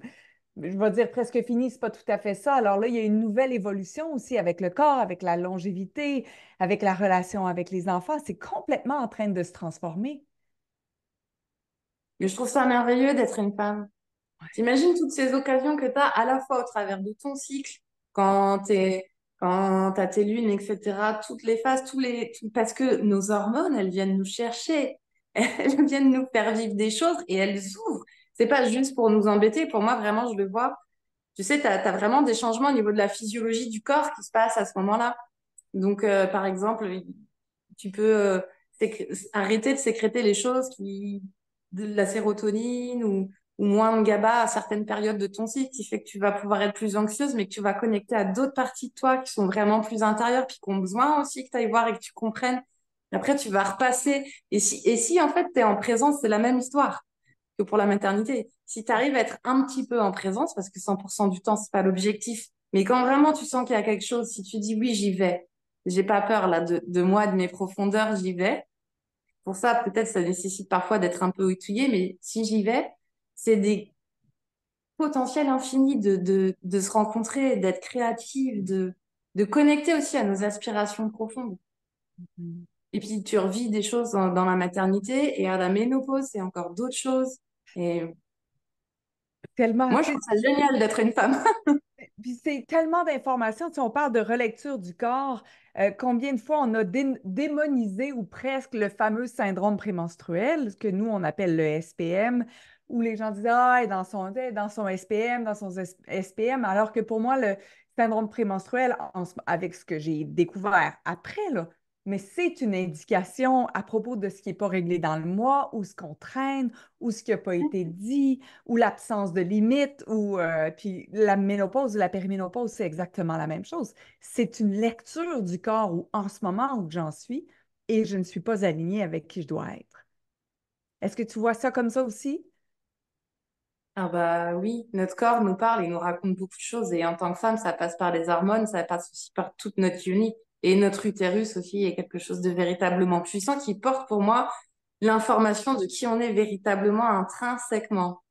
je vais dire presque finie. C'est pas tout à fait ça. Alors là, il y a une nouvelle évolution aussi avec le corps, avec la longévité, avec la relation avec les enfants. C'est complètement en train de se transformer. Mais je trouve ça merveilleux d'être une femme. T'imagines toutes ces occasions que tu as à la fois au travers de ton cycle, quand quand t'as tes lunes, etc., toutes les phases, parce que nos hormones, elles viennent nous chercher, elles viennent nous faire vivre des choses et elles ouvrent. C'est pas juste pour nous embêter. Pour moi, vraiment, je le vois. Tu sais, t'as vraiment des changements au niveau de la physiologie du corps qui se passent à ce moment-là. Donc, par exemple, tu peux arrêter de sécréter les choses de la sérotonine ou moins de GABA à certaines périodes de ton cycle, qui fait que tu vas pouvoir être plus anxieuse, mais que tu vas connecter à d'autres parties de toi qui sont vraiment plus intérieures, puis qui ont besoin aussi que tu ailles voir et que tu comprennes. Après, tu vas repasser. Et si en fait, tu es en présence, c'est la même histoire que pour la maternité. Si tu arrives à être un petit peu en présence, parce que 100% du temps, c'est pas l'objectif, mais quand vraiment tu sens qu'il y a quelque chose, si tu dis oui, j'y vais, j'ai pas peur là de moi, de mes profondeurs, j'y vais. Pour ça, peut-être ça nécessite parfois d'être un peu outillé, mais si j'y vais, c'est des potentiels infinis de se rencontrer, d'être créative, de connecter aussi à nos aspirations profondes. Mhm. Et puis tu revis des choses dans la maternité et à la ménopause, c'est encore d'autres choses. Et Tellement, moi, je tu trouve sais, ça génial d'être une femme. puis c'est tellement d'informations. Tu sais, on parle de relecture du corps. Combien de fois on a démonisé ou presque le fameux syndrome prémenstruel, ce que nous, on appelle le SPM, où les gens disent, ah, elle est dans son SPM, dans son SPM, alors que pour moi, le syndrome prémenstruel, avec ce que j'ai découvert après, là, mais c'est une indication à propos de ce qui n'est pas réglé dans le mois, ou ce qu'on traîne, ou ce qui n'a pas été dit, ou l'absence de limite, ou puis la ménopause ou la périménopause, c'est exactement la même chose. C'est une lecture du corps où en ce moment où j'en suis et je ne suis pas alignée avec qui je dois être. Est-ce que tu vois ça comme ça aussi? Ah bah oui, notre corps nous parle et nous raconte beaucoup de choses. Et en tant que femme, ça passe par les hormones, ça passe aussi par toute notre uni. Et notre utérus aussi est quelque chose de véritablement puissant qui porte pour moi l'information de qui on est véritablement intrinsèquement.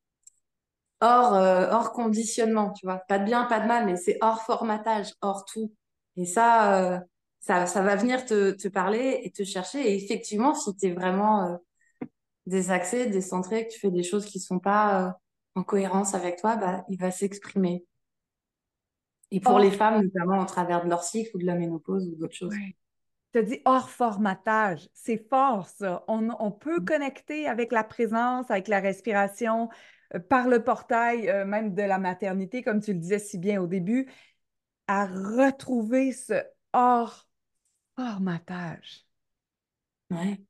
Hors conditionnement, tu vois. Pas de bien, pas de mal, mais c'est hors formatage, hors tout. Et ça va venir te parler et te chercher. Et effectivement, si tu es vraiment désaxé, décentré, que tu fais des choses qui sont pas en cohérence avec toi, bah, il va s'exprimer. Et pour les Hors, femmes, notamment au travers de leur cycle ou de la ménopause ou d'autres choses. ouais. Je te dis hors formatage. C'est fort, ça. On peut connecter avec la présence, avec la respiration, par le portail, même de la maternité, comme tu le disais si bien au début, à retrouver ce hors formatage. Ouais.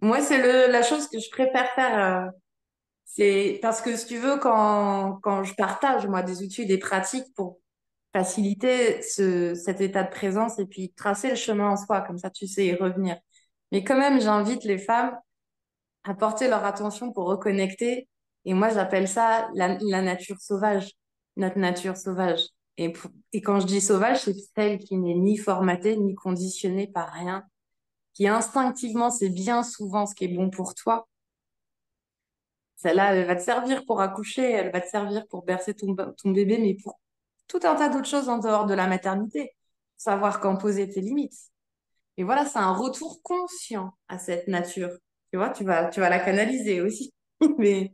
Moi, c'est la chose que je préfère faire. C'est parce que si tu veux, quand je partage, moi, des outils, des pratiques faciliter cet état de présence et puis tracer le chemin en soi, comme ça tu sais y revenir. Mais quand même, j'invite les femmes à porter leur attention pour reconnecter. Et moi, j'appelle ça la nature sauvage, notre nature sauvage. Et quand je dis sauvage, c'est celle qui n'est ni formatée, ni conditionnée par rien, qui instinctivement sait bien souvent ce qui est bon pour toi. Celle-là, elle va te servir pour accoucher, elle va te servir pour bercer ton bébé, mais pour tout un tas d'autres choses en dehors de la maternité. Savoir quand poser tes limites. Et voilà, c'est un retour conscient à cette nature. Tu vois, tu vas la canaliser aussi. Mais,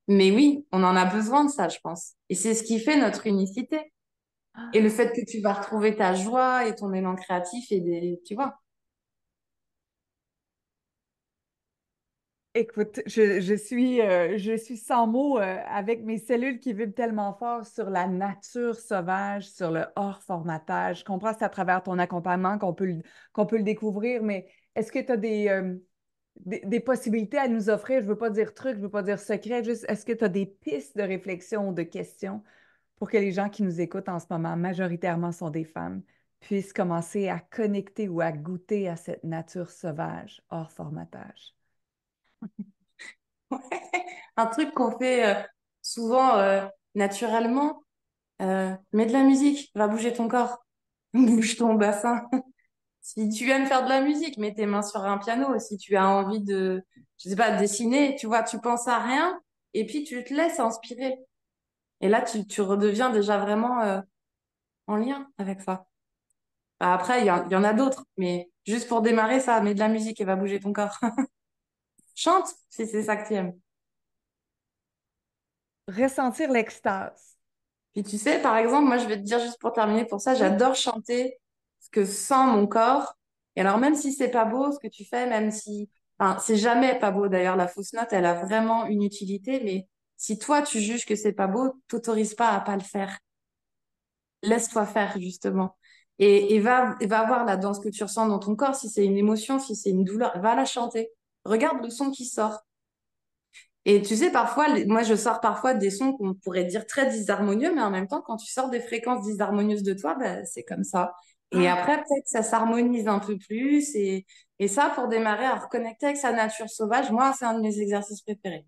mais oui, on en a besoin de ça, je pense. Et c'est ce qui fait notre unicité. Et le fait que tu vas retrouver ta joie et ton élan créatif tu vois. Écoute, je suis sans mots avec mes cellules qui vibrent tellement fort sur la nature sauvage, sur le hors-formatage. Je comprends que c'est à travers ton accompagnement qu'on peut le découvrir, mais est-ce que tu as des possibilités à nous offrir? Je veux pas dire trucs, je veux pas dire secret, juste est-ce que tu as des pistes de réflexion ou de questions pour que les gens qui nous écoutent en ce moment, majoritairement sont des femmes, puissent commencer à connecter ou à goûter à cette nature sauvage hors formatage? Un truc qu'on fait souvent naturellement, mets de la musique, va bouger ton corps, bouge ton bassin. Si tu aimes faire de la musique, mets tes mains sur un piano. Si tu as envie de, je sais pas, de dessiner, tu vois, tu penses à rien et puis tu te laisses inspirer. Et là, tu redeviens déjà vraiment en lien avec ça. Bah, après, il y en a d'autres, mais juste pour démarrer, ça, mets de la musique et va bouger ton corps. Chante si c'est ça que tu aimes. Ressentir l'extase. Puis tu sais, par exemple, moi, je vais te dire juste pour terminer pour ça, Oui. j'adore chanter ce que sent mon corps. Et alors, même si c'est pas beau ce que tu fais, même si, enfin, c'est jamais pas beau d'ailleurs, la fausse note, elle a vraiment une utilité, mais si toi, tu juges que c'est pas beau, t'autorises pas à pas le faire. Laisse-toi faire, justement. Et va voir là, dans ce que tu ressens dans ton corps, si c'est une émotion, si c'est une douleur, va la chanter. Regarde le son qui sort. Et tu sais, parfois, moi, je sors parfois des sons qu'on pourrait dire très disharmonieux, mais en même temps, quand tu sors des fréquences disharmonieuses de toi, ben, c'est comme ça. Et Ah, après, peut-être ça s'harmonise un peu plus. Et ça, pour démarrer à reconnecter avec sa nature sauvage, moi, c'est un de mes exercices préférés.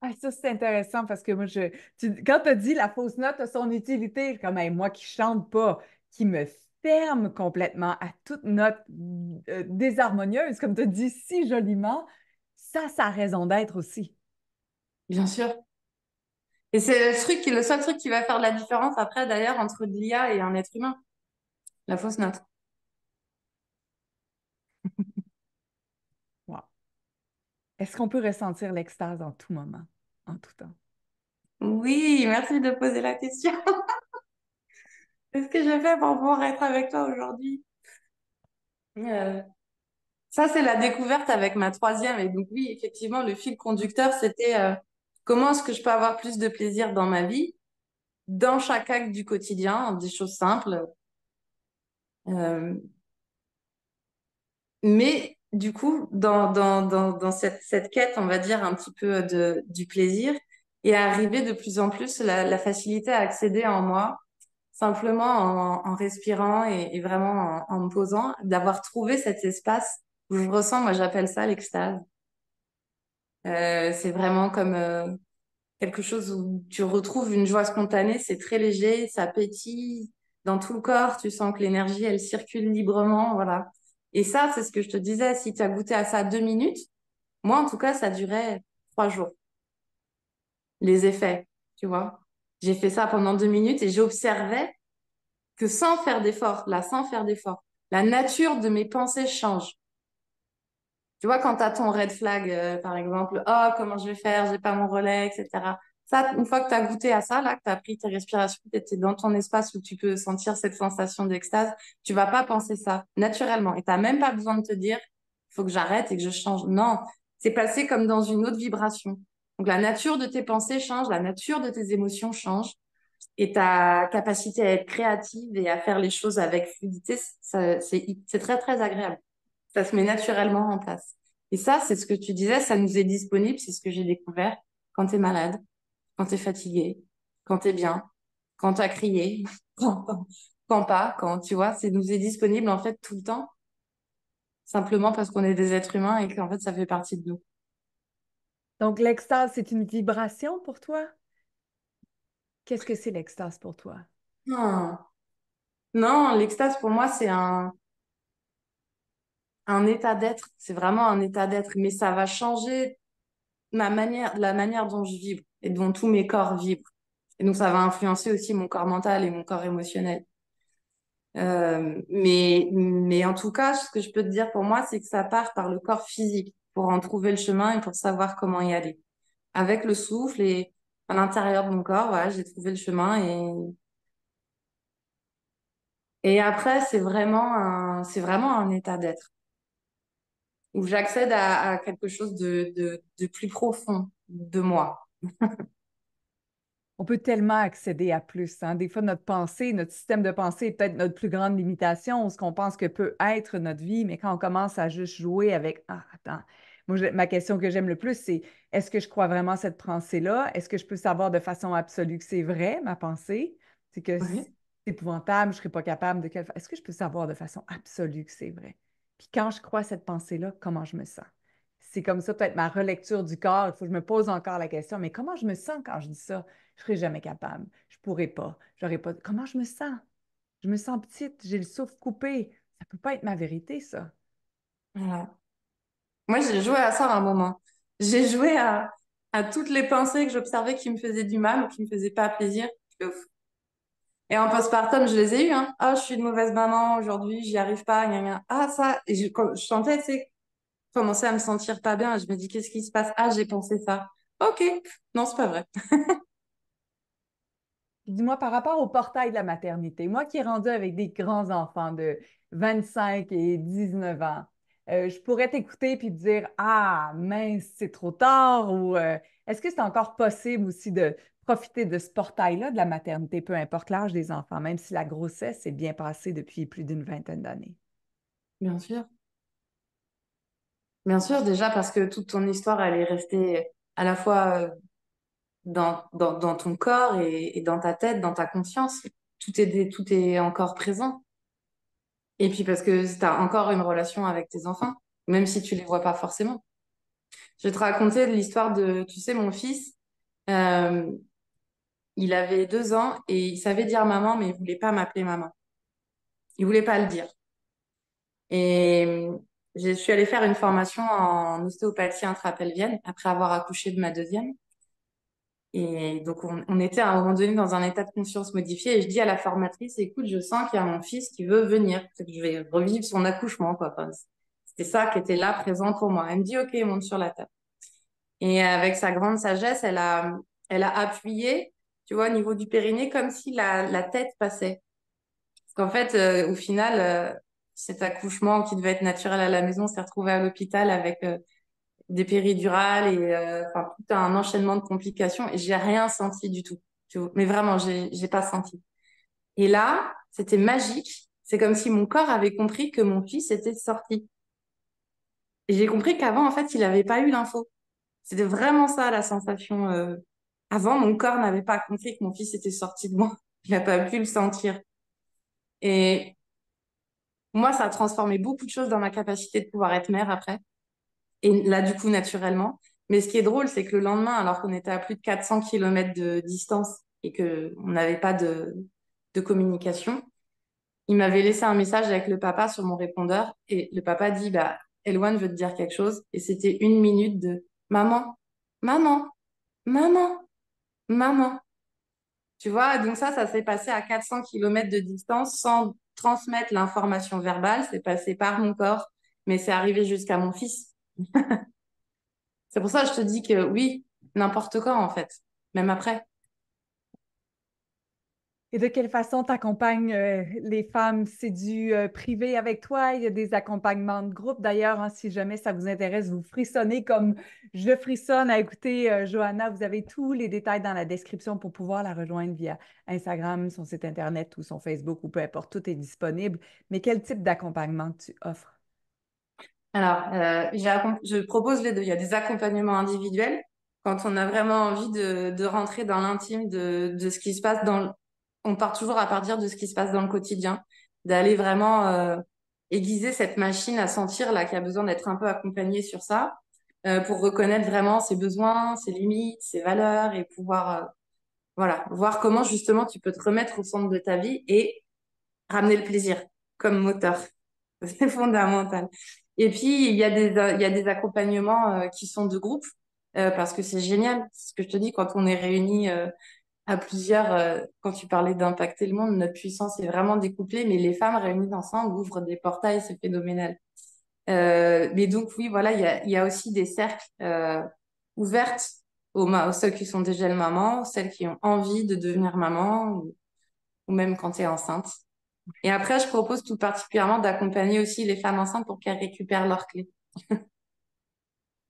ah, ça, c'est intéressant parce que quand tu as dit la fausse note a son utilité, je suis comme hey, moi qui chante pas, qui me ferme complètement à toute note désharmonieuse, comme tu as dit si joliment, ça a raison d'être aussi. Bien sûr. Et c'est le seul truc qui va faire la différence après, d'ailleurs, entre de l'IA et un être humain, la fausse note. Wow. Est-ce qu'on peut ressentir l'extase en tout moment, en tout temps? Oui, merci de poser la question. Qu'est-ce que j'ai fait pour pouvoir être avec toi aujourd'hui? Euh, Ça, c'est la découverte avec ma troisième. Et donc, oui, effectivement, le fil conducteur, c'était comment est-ce que je peux avoir plus de plaisir dans ma vie, dans chaque acte du quotidien, des choses simples. Euh, mais du coup, dans cette quête, on va dire, un petit peu du plaisir, et à arriver de plus en plus la facilité à accéder en moi, simplement en respirant et vraiment en me posant, d'avoir trouvé cet espace où je ressens, moi j'appelle ça l'extase. C'est vraiment comme quelque chose où tu retrouves une joie spontanée, c'est très léger, ça pétille dans tout le corps, tu sens que l'énergie, elle circule librement, voilà. Et ça, c'est ce que je te disais, si tu as goûté à ça 2 minutes, moi en tout cas, ça durait 3 jours, les effets, tu vois. J'ai fait ça pendant 2 minutes et j'observais que sans faire d'effort, là, sans faire d'effort, la nature de mes pensées change. Tu vois, quand tu as ton red flag, par exemple, oh, comment je vais faire, j'ai pas mon relais, etc. Ça, une fois que tu as goûté à ça, là, que tu as pris tes respirations, que tu es dans ton espace où tu peux sentir cette sensation d'extase, tu vas pas penser ça naturellement. Et tu même pas besoin de te dire, il faut que j'arrête et que je change. Non, c'est passé comme dans une autre vibration. Donc la nature de tes pensées change, la nature de tes émotions change. Et ta capacité à être créative et à faire les choses avec fluidité, c'est très, très agréable. Ça se met naturellement en place. Et ça, c'est ce que tu disais, ça nous est disponible, c'est ce que j'ai découvert quand tu es malade, quand tu es fatigué, quand tu es bien. quand tu as crié, quand, quand pas, quand tu vois, c'est nous est disponible en fait tout le temps, simplement parce qu'on est des êtres humains et qu'en fait ça fait partie de nous. Donc, l'extase, c'est une vibration pour toi? Qu'est-ce que c'est l'extase pour toi? Non, non, l'extase pour moi c'est un état d'être, c'est vraiment un état d'être, mais ça va changer la manière dont je vibre et dont tous mes corps vibrent. Et donc ça va influencer aussi mon corps mental et mon corps émotionnel. Mais en tout cas, ce que je peux te dire pour moi, c'est que ça part par le corps physique pour en trouver le chemin et pour savoir comment y aller. Avec le souffle et à l'intérieur de mon corps, voilà, j'ai trouvé le chemin et après, c'est vraiment un état d'être où j'accède à quelque chose de plus profond de moi. On peut tellement accéder à plus, hein. Des fois, notre pensée, notre système de pensée est peut-être notre plus grande limitation, ce qu'on pense que peut être notre vie, mais quand on commence à juste jouer avec, ah, attends, moi, ma question que j'aime le plus, c'est est-ce que je crois vraiment cette pensée-là? Est-ce que je peux savoir de façon absolue que c'est vrai, ma pensée? C'est que c'est Ouais, épouvantable, je ne serais pas capable de est-ce que je peux savoir de façon absolue que c'est vrai? Puis quand je crois cette pensée-là, comment je me sens? C'est comme ça, peut-être ma relecture du corps. Il faut que je me pose encore la question, mais comment je me sens quand je dis ça? Je serai jamais capable. Je pourrai pas. J'aurais pas. Comment je me sens? Je me sens petite. J'ai le souffle coupé. Ça peut pas être ma vérité, ça. voilà. Moi, j'ai joué à ça à un moment. J'ai joué à toutes les pensées que j'observais qui me faisaient du mal ou qui me faisaient pas plaisir. Et en postpartum, je les ai eues, hein. Ah, je suis une mauvaise maman aujourd'hui, j'y arrive pas, gna gna. Ah, ça. Et quand je sentais, tu sais, commencer à me sentir pas bien. Je me dis, qu'est-ce qui se passe? Ah, j'ai pensé ça. Ok. Non, c'est pas vrai. Dis-moi, par rapport au portail de la maternité, moi qui ai rendu avec des grands enfants de 25 et 19 ans, je pourrais t'écouter puis te dire, ah, mince, c'est trop tard ou est-ce que c'est encore possible aussi de profiter de ce portail-là de la maternité, peu importe l'âge des enfants, même si la grossesse s'est bien passée depuis plus d'une vingtaine d'années? Bien sûr. Bien sûr, déjà parce que toute ton histoire, elle est restée à la fois dans ton corps et dans ta tête, dans ta conscience. Tout est encore présent. Et puis parce que tu as encore une relation avec tes enfants, même si tu les vois pas forcément. Je vais te raconter l'histoire de, tu sais, mon fils. euh, il avait 2 ans et il savait dire maman, mais il voulait pas m'appeler maman. Il voulait pas le dire. Et je suis allée faire une formation en ostéopathie intra-pelvienne après avoir accouché de ma deuxième. Et donc, on était à un moment donné dans un état de conscience modifié. Et je dis à la formatrice, écoute, je sens qu'il y a mon fils qui veut venir. C'est que je vais revivre son accouchement, quoi. Enfin, c'était ça qui était là, présent pour moi. Elle me dit, OK, monte sur la table. Et avec sa grande sagesse, elle a appuyé, tu vois, au niveau du périnée, comme si la tête passait. Parce qu'en fait, au final, cet accouchement qui devait être naturel à la maison s'est retrouvé à l'hôpital avec des péridurales et enfin, tout un enchaînement de complications et j'ai rien senti du tout. Tu vois. Mais vraiment, j'ai pas senti. Et là, c'était magique. C'est comme si mon corps avait compris que mon fils était sorti. Et j'ai compris qu'avant, en fait, il n'avait pas eu l'info. C'était vraiment ça la sensation. Avant, mon corps n'avait pas compris que mon fils était sorti de moi. Il n'a pas pu le sentir. Et moi, ça a transformé beaucoup de choses dans ma capacité de pouvoir être mère après. Et là, du coup, naturellement. Mais ce qui est drôle, c'est que le lendemain, alors qu'on était à plus de 400 kilomètres de distance et que on n'avait pas de communication, il m'avait laissé un message avec le papa sur mon répondeur. Et le papa dit, bah, Eloane veut te dire quelque chose. Et c'était 1 minute de maman, maman, maman, maman. Tu vois, donc ça s'est passé à 400 kilomètres de distance sans transmettre l'information verbale. C'est passé par mon corps, mais c'est arrivé jusqu'à mon fils. C'est pour ça que je te dis que oui, n'importe quand en fait, même après. Et de quelle façon tu accompagnes les femmes? C'est du privé avec toi? Il y a des accompagnements de groupe. D'ailleurs, hein, si jamais ça vous intéresse, vous frissonnez comme je frissonne à écouter Johanna. Vous avez tous les détails dans la description pour pouvoir la rejoindre via Instagram, son site Internet ou son Facebook ou peu importe, tout est disponible. Mais quel type d'accompagnement tu offres? Alors, je propose les deux. Il y a des accompagnements individuels quand on a vraiment envie de rentrer dans l'intime de ce qui se passe on part toujours à partir de ce qui se passe dans le quotidien, d'aller vraiment aiguiser cette machine à sentir là qui a besoin d'être un peu accompagnée sur ça, pour reconnaître vraiment ses besoins, ses limites, ses valeurs et pouvoir voilà, voir comment justement tu peux te remettre au centre de ta vie et ramener le plaisir comme moteur. C'est fondamental. Et puis, il y a des accompagnements qui sont de groupe, parce que c'est génial. C'est ce que je te dis, quand on est réunis à plusieurs, quand tu parlais d'impacter le monde, notre puissance est vraiment découplée, mais les femmes réunies ensemble ouvrent des portails, c'est phénoménal. Mais donc, oui, voilà, il y a aussi des cercles ouvertes aux celles qui sont déjà maman, celles qui ont envie de devenir maman, ou même quand tu es enceinte. Et après, je propose tout particulièrement d'accompagner aussi les femmes enceintes pour qu'elles récupèrent leurs clés.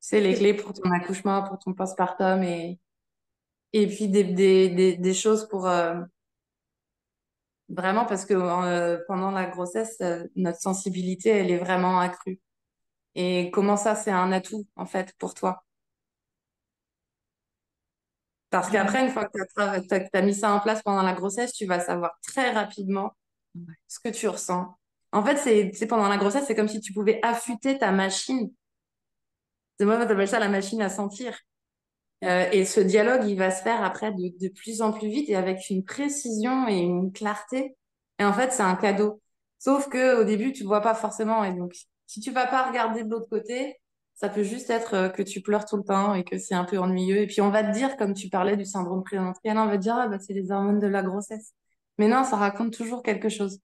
C'est les clés pour ton accouchement, pour ton postpartum et puis des choses pour vraiment parce que pendant la grossesse, notre sensibilité, elle est vraiment accrue. Et comment ça, c'est un atout en fait pour toi. Parce Joanna. qu'après, une fois que tu as mis ça en place pendant la grossesse, tu vas savoir très rapidement Ouais. ce que tu ressens. En fait, c'est pendant la grossesse, c'est comme si tu pouvais affûter ta machine. Moi, j'appelle ça la machine à sentir. Et ce dialogue, il va se faire après de plus en plus vite et avec une précision et une clarté. Et en fait, c'est un cadeau. Sauf que au début, tu le vois pas forcément. Et donc, si tu vas pas regarder de l'autre côté, ça peut juste être que tu pleures tout le temps et que c'est un peu ennuyeux. Et puis, on va te dire, comme tu parlais du syndrome prémenstruel, on va te dire, ah, bah, c'est les hormones de la grossesse. Mais non, ça raconte toujours quelque chose.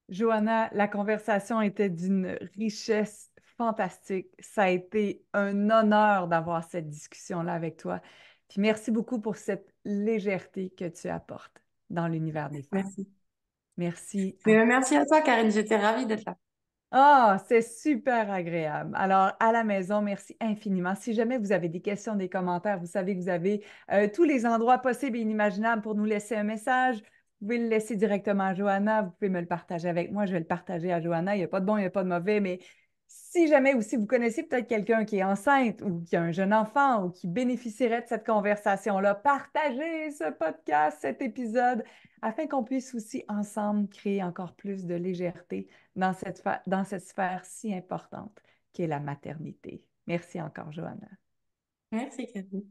Joanna, la conversation était d'une richesse fantastique. Ça a été un honneur d'avoir cette discussion-là avec toi. Puis merci beaucoup pour cette légèreté que tu apportes dans l'univers des femmes. Merci. Merci à Mais toi. merci à toi, Karine. J'étais ravie d'être là. Ah, c'est super agréable. Alors, à la maison, merci infiniment. Si jamais vous avez des questions, des commentaires, vous savez que vous avez tous les endroits possibles et inimaginables pour nous laisser un message. Vous pouvez le laisser directement à Johanna, vous pouvez me le partager avec moi, je vais le partager à Johanna. Il n'y a pas de bon, il n'y a pas de mauvais, mais si jamais aussi vous connaissez peut-être quelqu'un qui est enceinte ou qui a un jeune enfant ou qui bénéficierait de cette conversation-là, partagez ce podcast, cet épisode, afin qu'on puisse aussi ensemble créer encore plus de légèreté dans cette sphère si importante qu'est la maternité. Merci encore, Johanna. Merci, Karine.